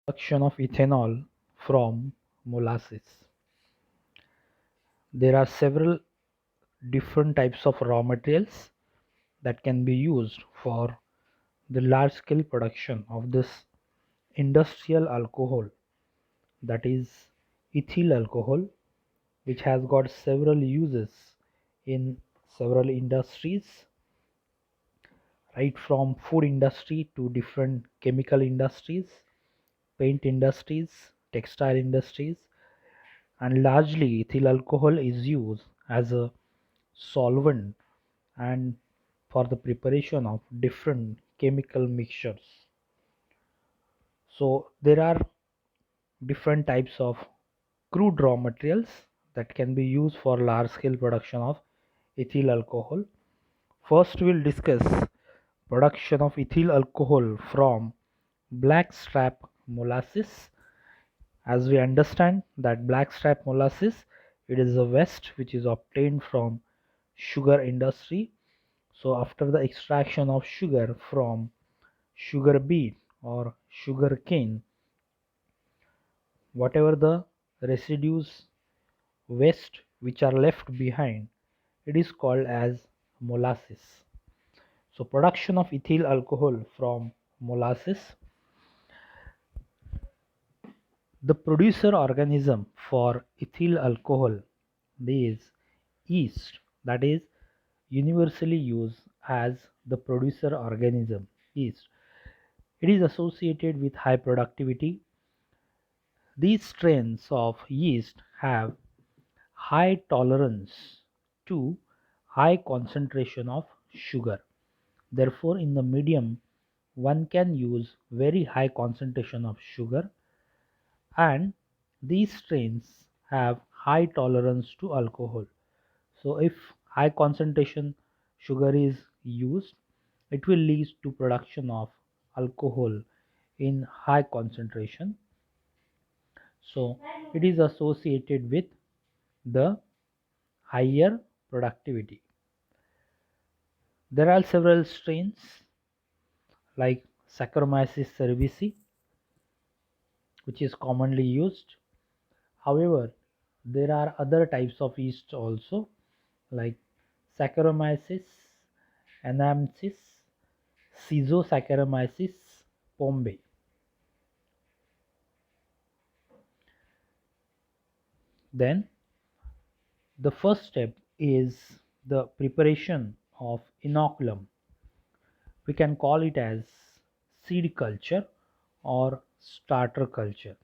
Production of ethanol from molasses. There are several different types of raw materials that can be used for the large scale production of this industrial alcohol, that is ethyl alcohol, which has got several uses in several industries, right from food industry to different chemical industries, paint industries, textile industries, and largely ethyl alcohol is used as a solvent and for the preparation of different chemical mixtures. So there are different types of crude raw materials that can be used for large scale production of ethyl alcohol. First we'll discuss production of ethyl alcohol from blackstrap molasses. As we understand that blackstrap molasses, it is a waste which is obtained from sugar industry. So after the extraction of sugar from sugar beet or sugar cane, whatever the residues waste which are left behind, it is called as molasses. So production of ethyl alcohol from molasses. The producer organism for ethyl alcohol is yeast, that is universally used as the producer organism yeast. It is associated with high productivity. These strains of yeast have high tolerance to high concentration of sugar. Therefore, in the medium, one can use very high concentration of sugar, and these strains have high tolerance to alcohol. So, if high concentration sugar is used, it will lead to production of alcohol in high concentration. So, it is associated with the higher productivity. There are several strains like Saccharomyces cerevisiae, which is commonly used. However, there are other types of yeast also like Saccharomyces anamnesis, Schizosaccharomyces pombe. Then the first step is the preparation of inoculum. We can call it as seed culture or starter culture.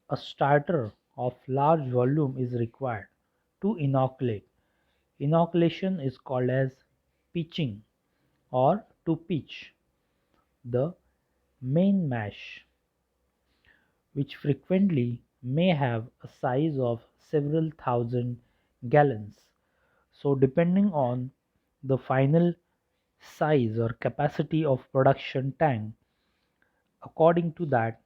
A starter of large volume is required to inoculate. Inoculation is called as pitching or to pitch the main mash, which frequently may have a size of several thousand gallons. So depending on the final size or capacity of production tank, according to that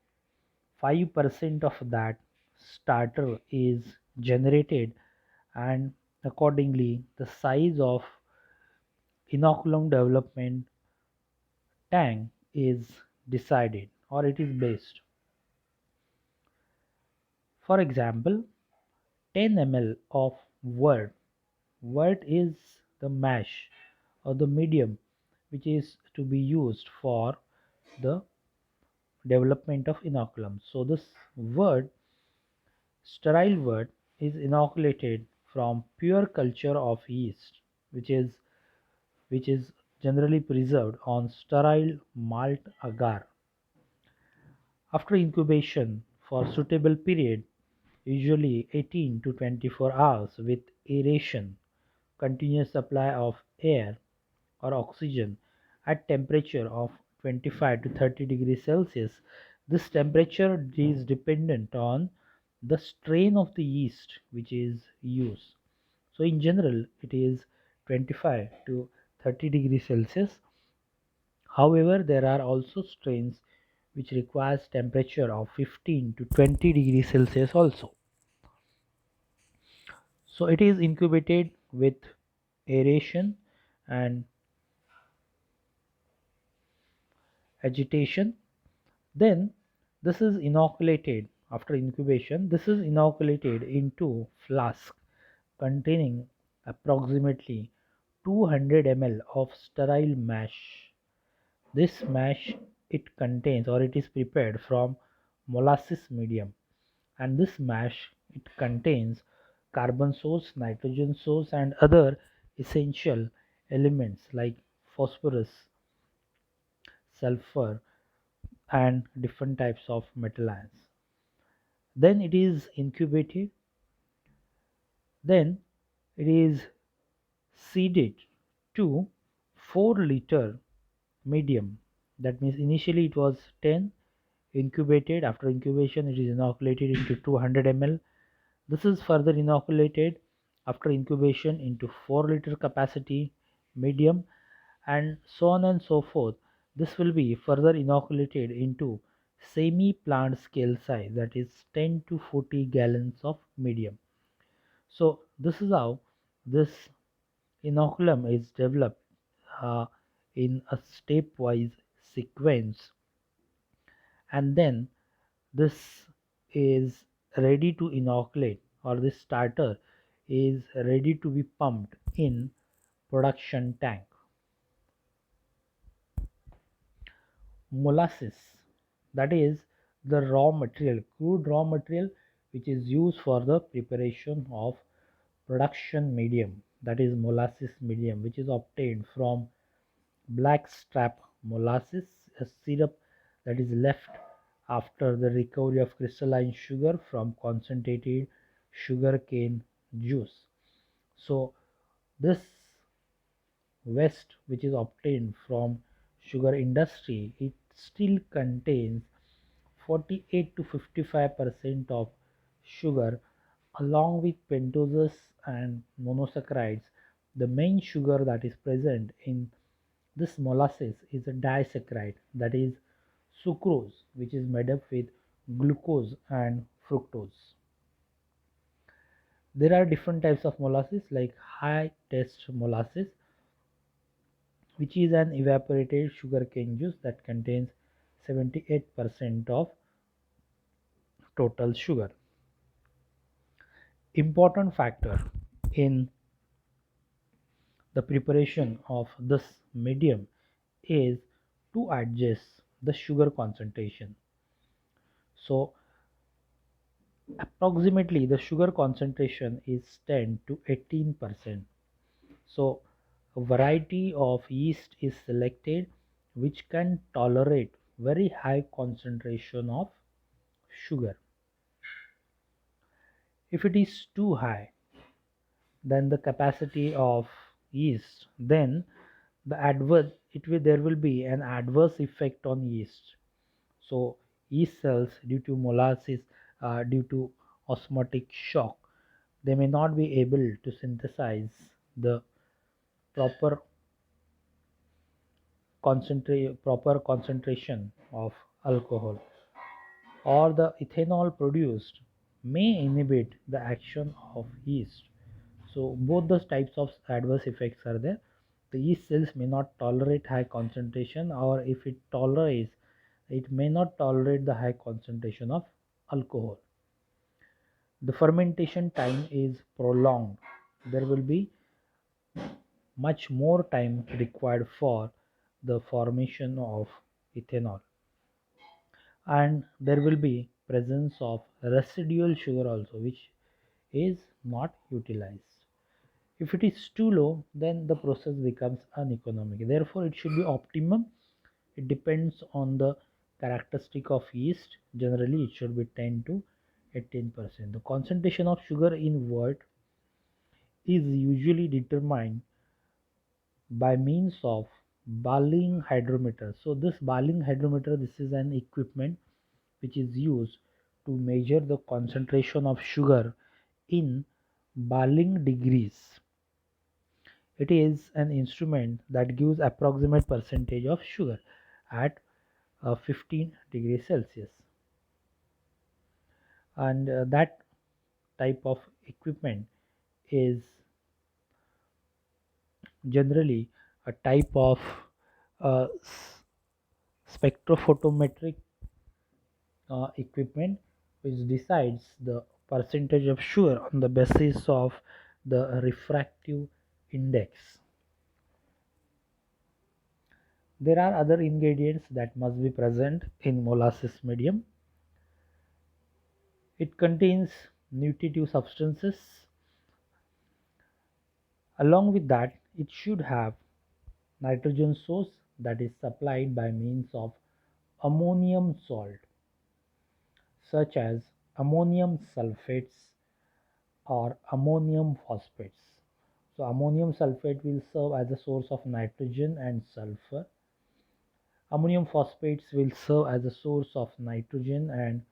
5% of that starter is generated, and accordingly the size of inoculum development tank is decided or it is based. For example, 10 ml of wort. Wort is the mash or the medium which is to be used for the development of inoculum. So this wort, sterile wort, is inoculated from pure culture of yeast, which is which is generally preserved on sterile malt agar. After incubation for suitable period, usually 18 to 24 hours with aeration, continuous supply of air or oxygen at temperature of 25 to 30 degrees Celsius. This temperature is dependent on the strain of the yeast which is used. So in general it is 25 to 30 degrees Celsius. However, there are also strains which requires temperature of 15 to 20 degrees Celsius also. So it is incubated with aeration and agitation. Then This is inoculated after incubation. This is inoculated into flask containing approximately 200 ml of sterile mash. This mash, it contains or it is prepared from molasses medium, and this mash, it contains carbon source, nitrogen source, and other essential elements like phosphorus, sulfur, and different types of metal ions. Then it is incubated, then it is seeded to 4-liter medium. That means initially it was 10, incubated. After incubation it is inoculated into 200 ml. This is further inoculated after incubation into 4-liter capacity medium, and so on and so forth. This will be further inoculated into semi plant scale size, that is 10 to 40 gallons of medium. So this is how this inoculum is developed uh, in a stepwise sequence, and then this is ready to inoculate, or this starter is ready to be pumped in production tank. Molasses, that is the raw material, crude raw material, which is used for the preparation of production medium, that is molasses medium, which is obtained from blackstrap molasses, a syrup that is left after the recovery of crystalline sugar from concentrated sugar cane juice. So this waste which is obtained from sugar industry, it still contains 48 to 55% of sugar along with pentoses and monosaccharides. The main sugar that is present in this molasses is a disaccharide, that is sucrose, which is made up with glucose and fructose. There are different types of molasses like high test molasses, which is an evaporated sugarcane juice that contains 78% of total sugar. Important factor in the preparation of this medium is to adjust the sugar concentration. So approximately the sugar concentration is 10 to 18%. So a variety of yeast is selected which can tolerate very high concentration of sugar. If it is too high than the capacity of yeast, then the adverse it will there will be an adverse effect on yeast. So yeast cells, due to molasses, due to osmotic shock, they may not be able to synthesize the proper proper concentration of alcohol, or the ethanol produced may inhibit the action of yeast. So both those types of adverse effects are there. The yeast cells may not tolerate high concentration, or if it tolerates, it may not tolerate the high concentration of alcohol. The fermentation time is prolonged. There will be much more time required for the formation of ethanol, and there will be presence of residual sugar also, which is not utilized. If it is too low, then the process becomes uneconomic. Therefore it should be optimum. It depends on the characteristic of yeast. Generally it should be 10 to 18%. The concentration of sugar in wort is usually determined by means of Balling hydrometer. So this Balling hydrometer, this is an equipment which is used to measure the concentration of sugar in Balling degrees. It is an instrument that gives approximate percentage of sugar at 15 degrees Celsius, and that type of equipment is generally a type of uh, spectrophotometric equipment which decides the percentage of sugar on the basis of the refractive index. There are other ingredients that must be present in molasses medium. It contains nutritive substances. Along with that, it should have nitrogen source that is supplied by means of ammonium salt, such as ammonium sulfates or ammonium phosphates. So ammonium sulfate will serve as a source of nitrogen and sulfur. Ammonium phosphates will serve as a source of nitrogen and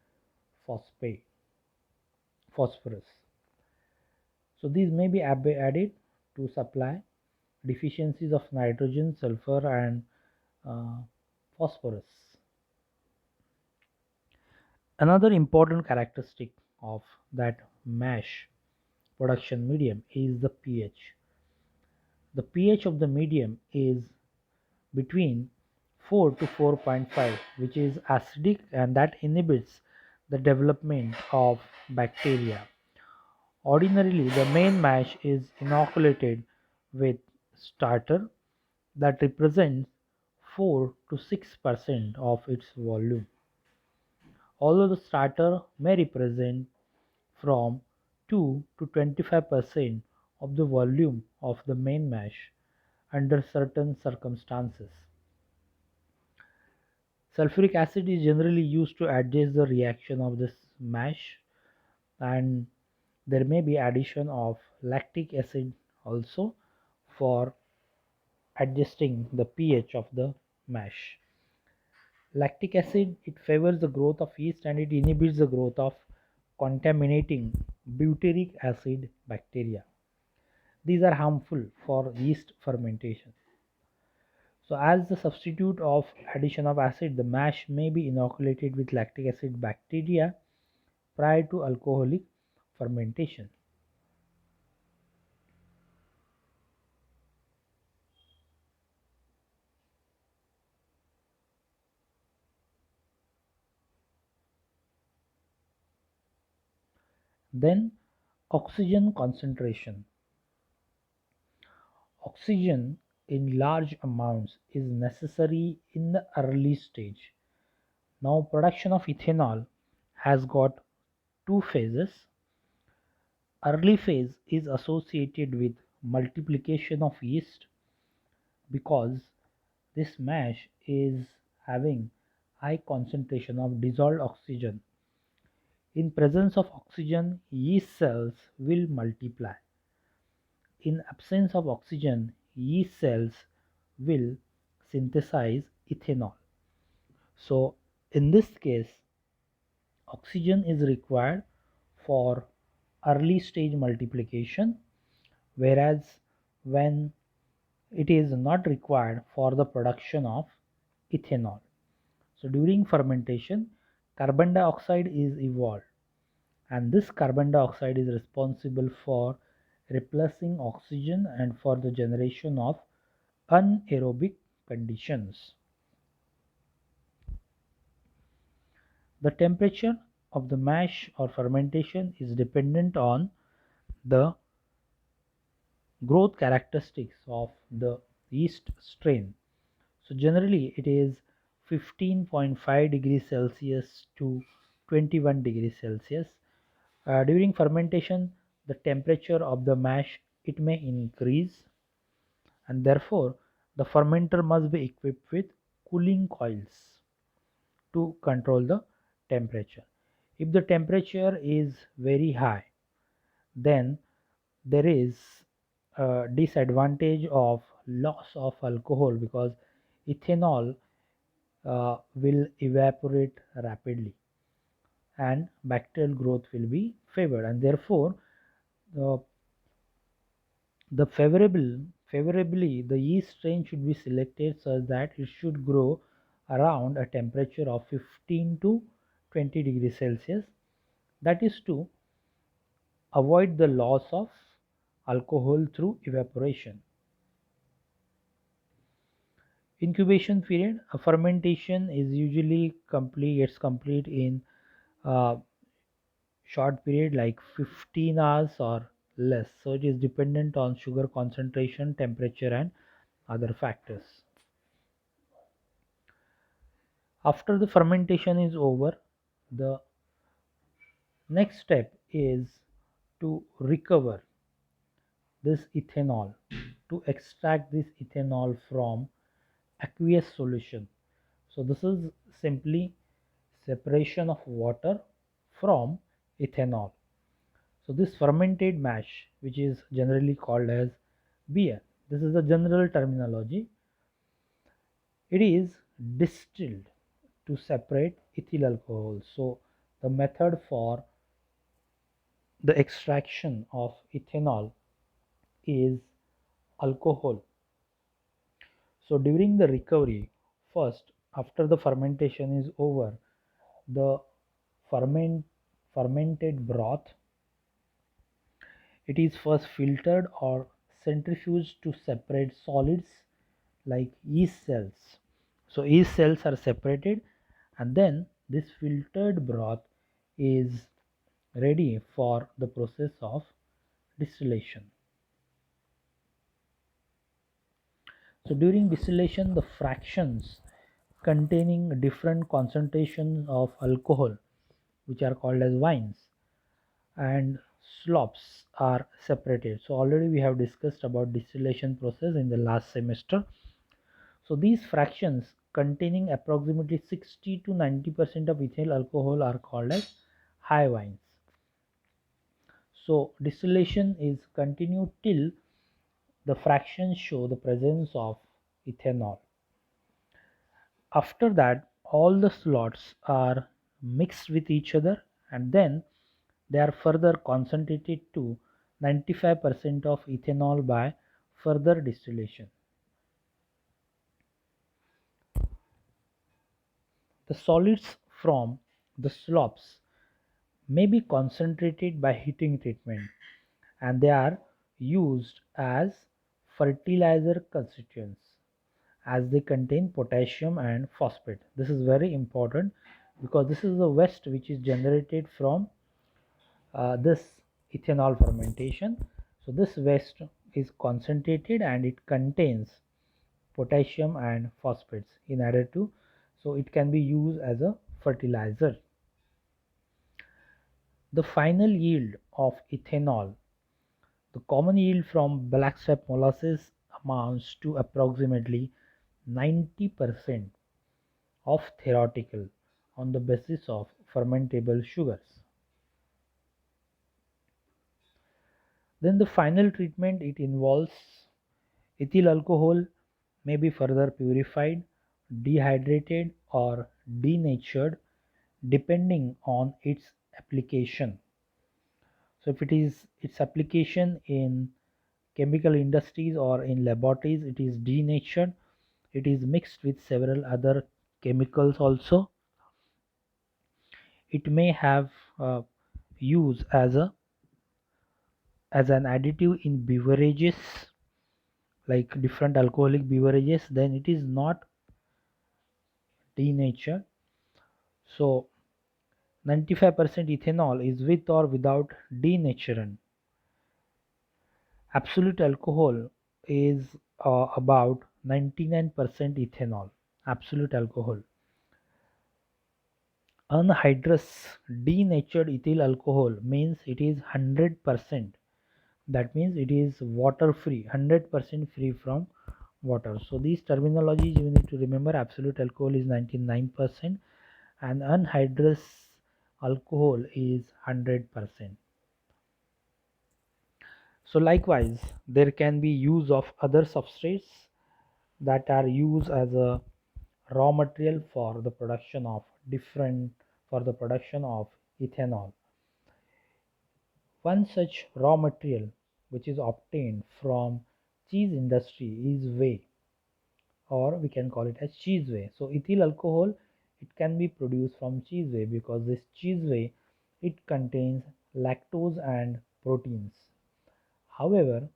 phosphate, phosphorus. So these may be added to supply deficiencies of nitrogen, sulfur and uh, phosphorus. Another important characteristic of that mash production medium is the pH. The pH of the medium is between 4 to 4.5, which is acidic, and that inhibits the development of bacteria. Ordinarily, the main mash is inoculated with starter that represents 4 to 6% of its volume. Although the starter may represent from 2 to 25% of the volume of the main mash under certain circumstances. Sulfuric acid is generally used to adjust the reaction of this mash, and there may be addition of lactic acid also for adjusting the pH of the mash. Lactic acid, it favors the growth of yeast and it inhibits the growth of contaminating butyric acid bacteria. These are harmful for yeast fermentation. So as the substitute of addition of acid, the mash may be inoculated with lactic acid bacteria prior to alcoholic fermentation. Then oxygen concentration. Oxygen in large amounts is necessary in the early stage. Now production of ethanol has got two phases. Early phase is associated with multiplication of yeast because this mash is having high concentration of dissolved oxygen. In presence of oxygen, yeast cells will multiply. In absence of oxygen, yeast cells will synthesize ethanol. So in this case, oxygen is required for early stage multiplication, whereas when it is not required for the production of ethanol. So during fermentation, carbon dioxide is evolved, and this carbon dioxide is responsible for replacing oxygen and for the generation of anaerobic conditions. The temperature of the mash or fermentation is dependent on the growth characteristics of the yeast strain. So generally it is 15.5 degrees Celsius to 21 degrees Celsius. During fermentation, the temperature of the mash, it may increase, and therefore the fermenter must be equipped with cooling coils to control the temperature. If the temperature is very high, then there is a disadvantage of loss of alcohol because ethanol will evaporate rapidly and bacterial growth will be favored, and therefore uh, the favorably the yeast strain should be selected such that it should grow around a temperature of 15 to 20 degrees Celsius, that is to avoid the loss of alcohol through evaporation. Incubation period, a fermentation is usually gets complete in a short period like 15 hours or less. So it is dependent on sugar concentration, temperature, and other factors. After the fermentation is over, the next step is to recover this ethanol, to extract this ethanol from aqueous solution. So this is simply separation of water from ethanol. So this fermented mash, which is generally called as beer, this is the general terminology. It is distilled to separate ethyl alcohol. So the method for the extraction of ethanol is alcohol. So during the recovery, first after the fermentation is over, the ferment fermented broth, it is first filtered or centrifuged to separate solids like yeast cells. So yeast cells are separated, and then this filtered broth is ready for the process of distillation. So during distillation, the fractions containing different concentrations of alcohol, which are called as wines, and slops are separated. So already we have discussed about distillation process in the last semester. So these fractions containing approximately 60 to 90% of ethyl alcohol are called as high wines. So distillation is continued till the fractions show the presence of ethanol. After that, all the slots are mixed with each other, and then they are further concentrated to 95% of ethanol by further distillation. The solids from the slops may be concentrated by heating treatment, and they are used as fertilizer constituents as they contain potassium and phosphate. This is very important because this is the waste which is generated from this ethanol fermentation. So this waste is concentrated and it contains potassium and phosphates in order to, so it can be used as a fertilizer. The final yield of ethanol, the common yield from blackstrap molasses, amounts to approximately 90% of theoretical on the basis of fermentable sugars. Then the final treatment, it involves ethyl alcohol may be further purified, dehydrated, or denatured depending on its application. So if it is its application in chemical industries or in laboratories, it is denatured. It is mixed with several other chemicals also. It may have use as an additive in beverages like different alcoholic beverages, then it is not denatured. So 95% ethanol is with or without denaturant. Absolute alcohol is about 99% ethanol. Absolute alcohol. Anhydrous denatured ethyl alcohol means it is 100%. That means it is water free, 100% free from water. So these terminologies you need to remember. Absolute alcohol is 99% and anhydrous alcohol is 100%. So likewise, there can be use of other substrates that are used as a raw material for the production of ethanol. One such raw material which is obtained from cheese industry is whey, or we can call it as cheese whey. So ethyl alcohol, it can be produced from cheese whey because this cheese whey, it contains lactose and proteins. However,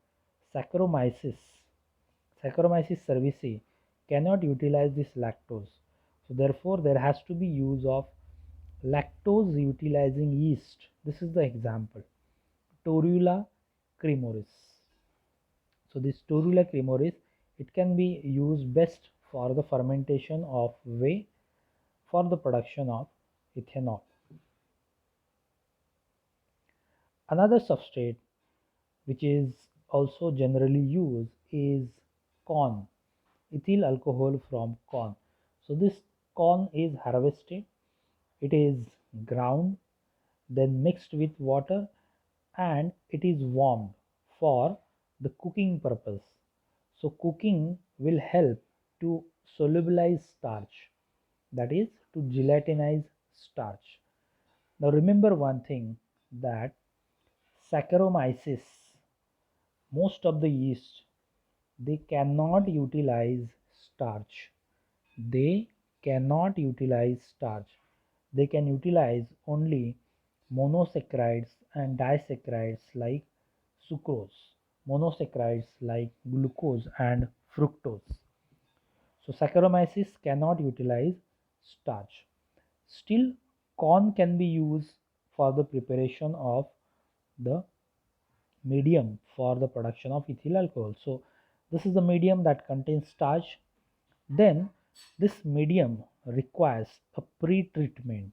Saccharomyces cerevisiae cannot utilize this lactose. So therefore there has to be use of lactose utilizing yeast. This is the example, Torula cremoris. So this Torula cremoris, it can be used best for the fermentation of whey for the production of ethanol. Another substrate which is also generally used is corn, ethyl alcohol from corn. So this corn is harvested, it is ground, then mixed with water, and it is warmed for the cooking purpose. So cooking will help to solubilize starch, that is to gelatinize starch. Now remember one thing, that Saccharomyces, most of the yeast, they cannot utilize starch. They cannot utilize starch. They can utilize only monosaccharides and disaccharides like sucrose, monosaccharides like glucose and fructose. So Saccharomyces cannot utilize starch. Still, corn can be used for the preparation of the medium for the production of ethyl alcohol. So this is the medium that contains starch. Then this medium requires a pre-treatment.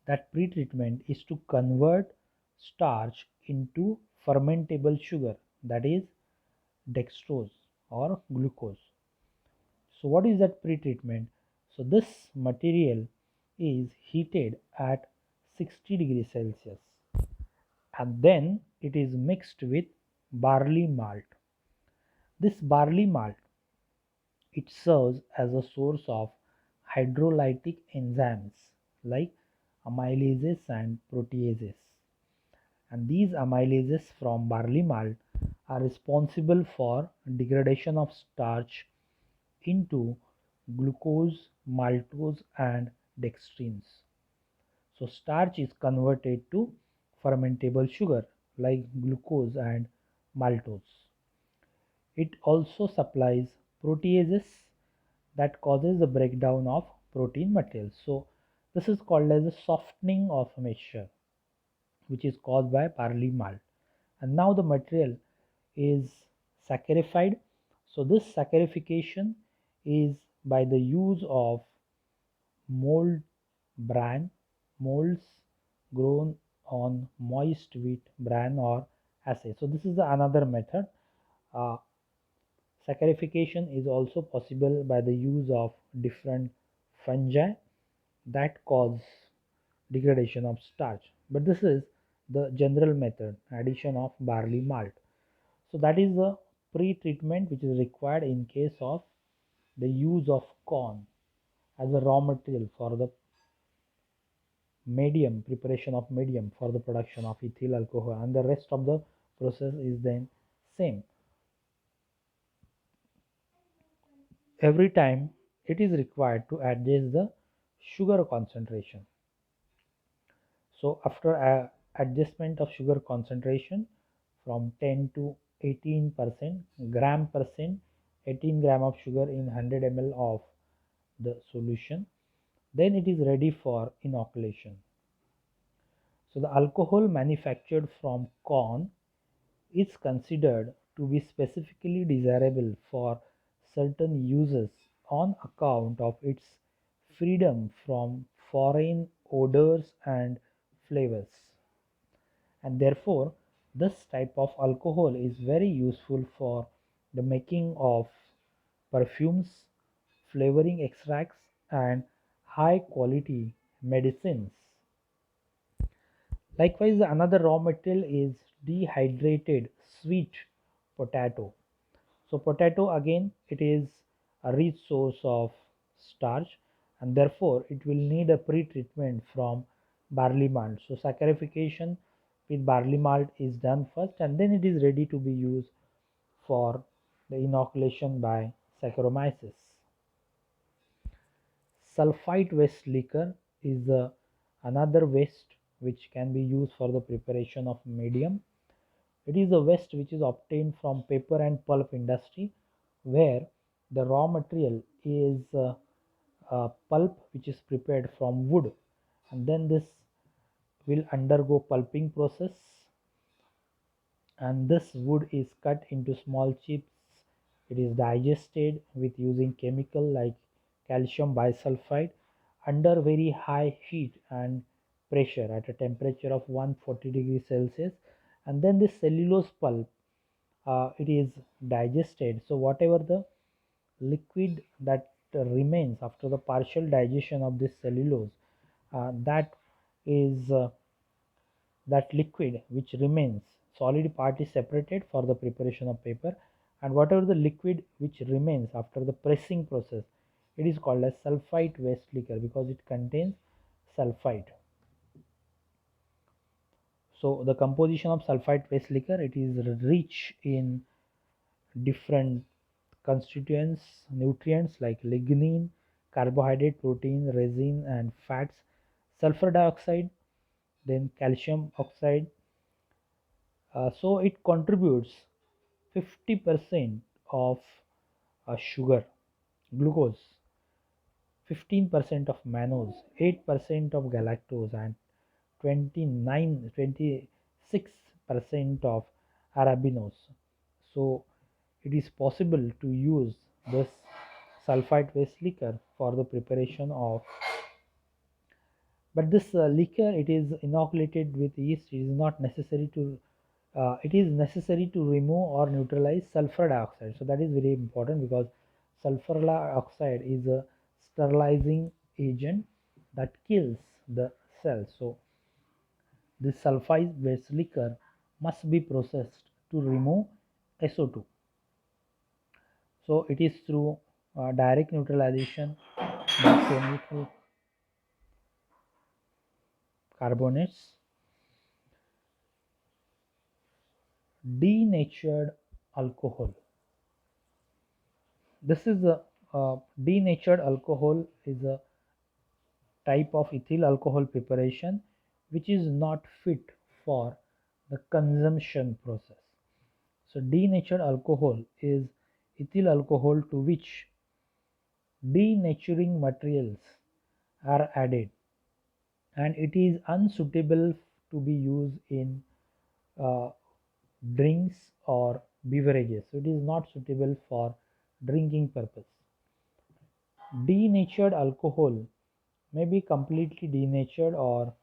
That pre-treatment is to convert starch into fermentable sugar, that is dextrose or glucose. So what is that pre-treatment? So this material is heated at 60 degrees Celsius and then it is mixed with barley malt. This barley malt, it serves as a source of hydrolytic enzymes like amylases and proteases. And these amylases from barley malt are responsible for degradation of starch into glucose, maltose, and dextrins. So starch is converted to fermentable sugar like glucose and maltose. It also supplies proteases that causes the breakdown of protein material. So this is called as a softening of a mixture, which is caused by barley malt. And now the material is saccharified. So this saccharification is by the use of mold bran, molds grown on moist wheat bran or assay. So this is the another method. Uh, Saccharification is also possible by the use of different fungi that cause degradation of starch. But this is the general method, addition of barley malt. So that is the pre-treatment which is required in case of the use of corn as a raw material for the medium, preparation of medium for the production of ethyl alcohol, and the rest of the process is then same. Every time it is required to adjust the sugar concentration. So after adjustment of sugar concentration from 10 to 18% gram percent, 18 gram of sugar in 100 ml of the solution, then it is ready for inoculation. So the alcohol manufactured from corn is considered to be specifically desirable for certain uses on account of its freedom from foreign odors and flavors, and therefore this type of alcohol is very useful for the making of perfumes, flavoring extracts, and high quality medicines. Likewise, another raw material is dehydrated sweet potato. So potato, again, it is a rich source of starch and therefore it will need a pre-treatment from barley malt. So saccharification with barley malt is done first and then it is ready to be used for the inoculation by Saccharomyces. Sulfite waste liquor is another waste which can be used for the preparation of medium. It is a waste which is obtained from paper and pulp industry where The raw material is pulp which is prepared from wood, and then this will undergo pulping process, and this wood is cut into small chips. It is digested with using chemical like calcium bisulfite under very high heat and pressure at a temperature of 140 degrees Celsius, and then this cellulose pulp, it is digested. So whatever the liquid that remains after the partial digestion of this cellulose, that is that liquid which remains, solid part is separated for the preparation of paper, and whatever the liquid which remains after the pressing process, it is called as sulfite waste liquor because it contains sulfite. So the composition of sulfite waste liquor, it is rich in different constituents, nutrients like lignin, carbohydrate, protein, resin and fats, sulfur dioxide, then calcium oxide. So it contributes 50% of sugar, glucose, 15% of mannose, 8% of galactose, and 26% of arabinose. So it is possible to use this sulfite waste liquor for the preparation of, but this liquor, it is inoculated with yeast. It is not necessary to it is necessary to remove or neutralize sulfur dioxide. So that is very important because sulfur dioxide is a sterilizing agent that kills the cell. So this sulfite based liquor must be processed to remove SO2. So it is through direct neutralization by chemical carbonates, denatured alcohol. This is a denatured alcohol is a type of ethyl alcohol preparation which is not fit for the consumption process. So denatured alcohol is ethyl alcohol to which denaturing materials are added, and it is unsuitable to be used in uh, drinks or beverages. So it is not suitable for drinking purpose. Denatured alcohol may be completely denatured or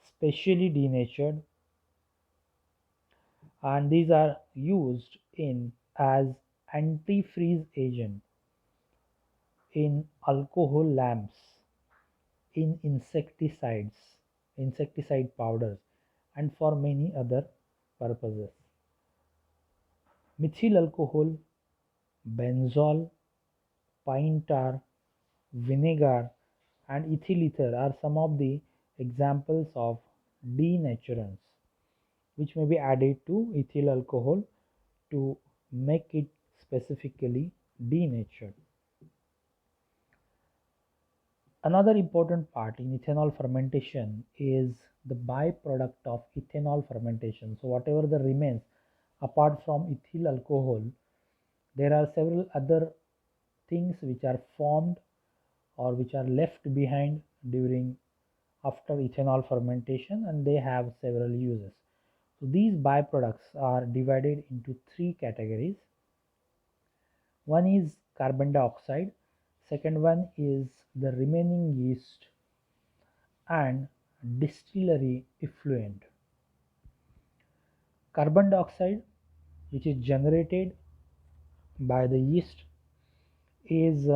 specially denatured, and these are used in as antifreeze agent in alcohol lamps, in insecticide powders, and for many other purposes. Methyl alcohol, benzol, pine tar, vinegar, and ethyl ether are some of the examples of denaturants which may be added to ethyl alcohol to make it specifically denatured. Another important part in ethanol fermentation is the byproduct of ethanol fermentation. So whatever the remains apart from ethyl alcohol, there are several other things which are formed or which are left behind during after ethanol fermentation, and they have several uses. So these byproducts are divided into three categories. One is carbon dioxide, second one is the remaining yeast, and distillery effluent. Carbon dioxide, which is generated by the yeast, is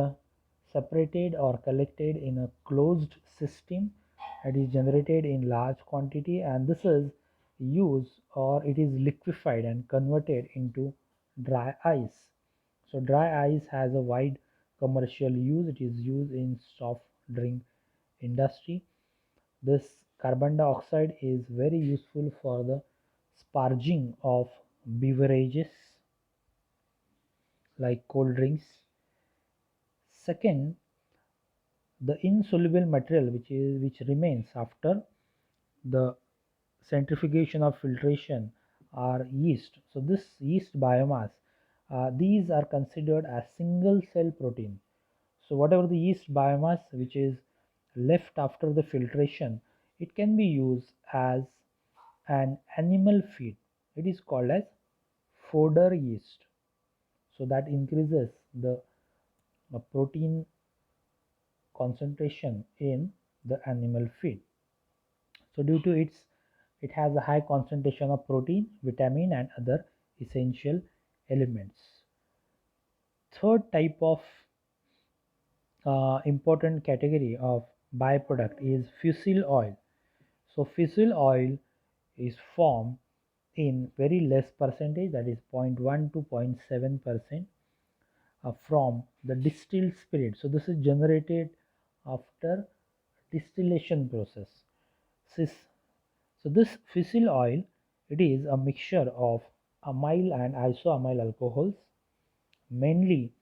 separated or collected in a closed system. It is generated in large quantity, and this is used or it is liquefied and converted into dry ice. So dry ice has a wide commercial use. It is used in soft drink industry. This carbon dioxide is very useful for the sparging of beverages like cold drinks. Second, the insoluble material which remains after the centrifugation or filtration are yeast. So this yeast biomass These are considered as single cell protein. So whatever the yeast biomass which is left after the filtration, it can be used as an animal feed. It is called as fodder yeast. So that increases the protein concentration in the animal feed. So due to it has a high concentration of protein, vitamin and other essential elements. Third type of important category of byproduct is fusel oil. So fusel oil is formed in very less percentage, that is 0.1 to 0.7% from the distilled spirit. So this is generated after distillation process. So this fusel oil, it is a mixture of amyl and isoamyl alcohols, mainly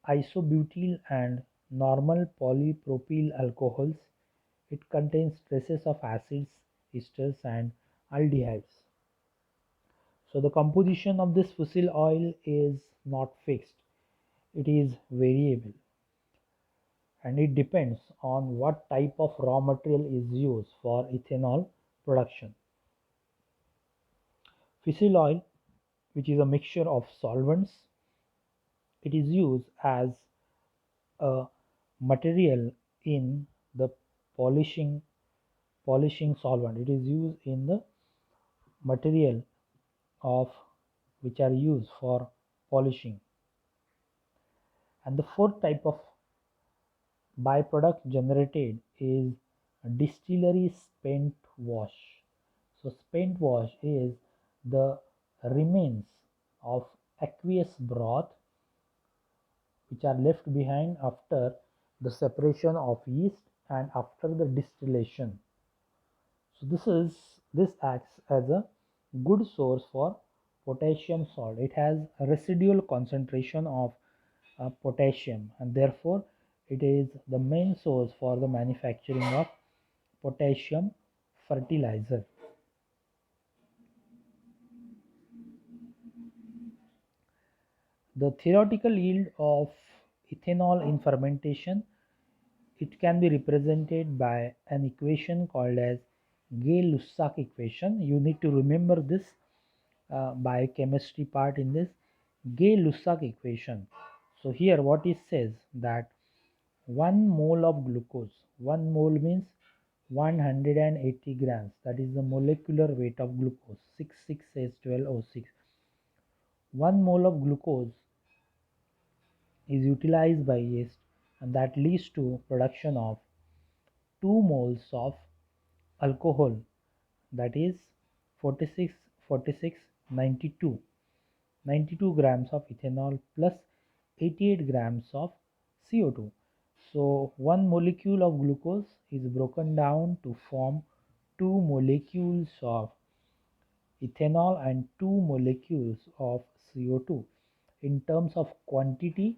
isobutyl and normal polypropyl alcohols. It contains traces of acids, esters and aldehydes. So the composition of this fusel oil is not fixed. It is variable and it depends on what type of raw material is used for ethanol production. Fusel oil, which is a mixture of solvents, it is used as a material in the polishing polishing solvent. It is used in the material of which are used for polishing. And the fourth type of byproduct generated is distillery spent wash. So spent wash is the remains of aqueous broth which are left behind after the separation of yeast and after the distillation. So this acts as a good source for potassium salt. It has a residual concentration of potassium and therefore it is the main source for the manufacturing of potassium fertilizer. The theoretical yield of ethanol in fermentation, it can be represented by an equation called as Gay-Lussac equation. You need to remember this biochemistry part in this Gay-Lussac equation. So here what it says that 1 mole of glucose, 1 mole means 180 grams, that is the molecular weight of glucose, 66H12O6. 1 mole of glucose is utilized by yeast and that leads to production of 2 moles of alcohol, that is 46 46 92 92 grams of ethanol plus 88 grams of CO2. So one molecule of glucose is broken down to form 2 molecules of ethanol and 2 molecules of CO2. In terms of quantity,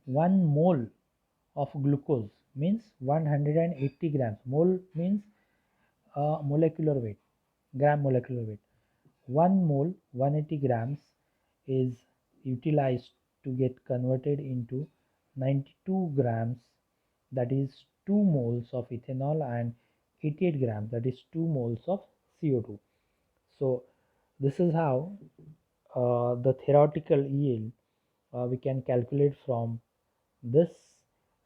1 mole of glucose means 180 grams. Mole means molecular weight, gram molecular weight. 1 mole, 180 grams, is utilized to get converted into 92 grams, that is 2 moles of ethanol, and 88 grams, that is 2 moles of CO2. So this is how the theoretical yield we can calculate from this,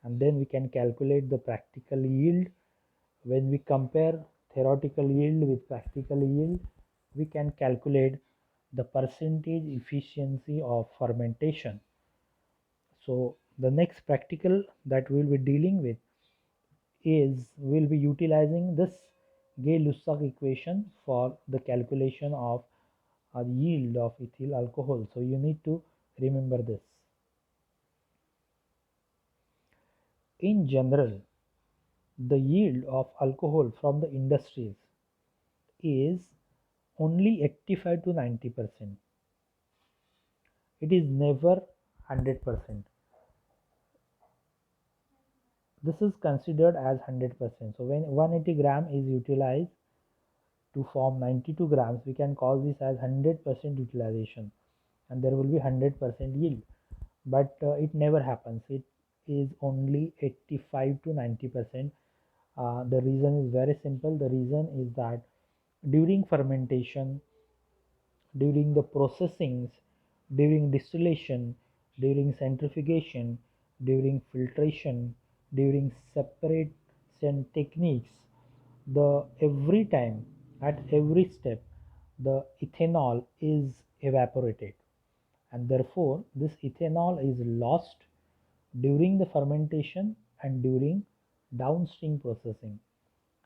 and then we can calculate the practical yield. When we compare theoretical yield with practical yield, we can calculate the percentage efficiency of fermentation. So the next practical that we'll be dealing with is we'll be utilizing this Gay-Lussac equation for the calculation of yield of ethyl alcohol. So you need to remember this. In general, the yield of alcohol from the industries is only 85 to 90%. It is never 100%. This is considered as 100%. So when 180 gram is utilized to form 92 grams, we can call this as 100% utilization. and there will be 100% yield, but it never happens. It is only 85 to 90%. The reason is very simple. The reason is that during fermentation, during the processings, during distillation, during centrifugation, during filtration, during separation techniques, the every time, at every step, the ethanol is evaporated, and therefore this ethanol is lost during the fermentation and during downstream processing,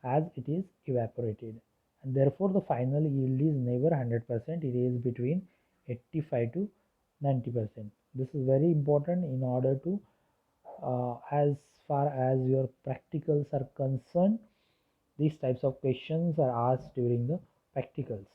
as it is evaporated, and therefore the final yield is never 100%. It is between 85 to 90%. This is very important in order to as far as your practicals are concerned, these types of questions are asked during the practicals.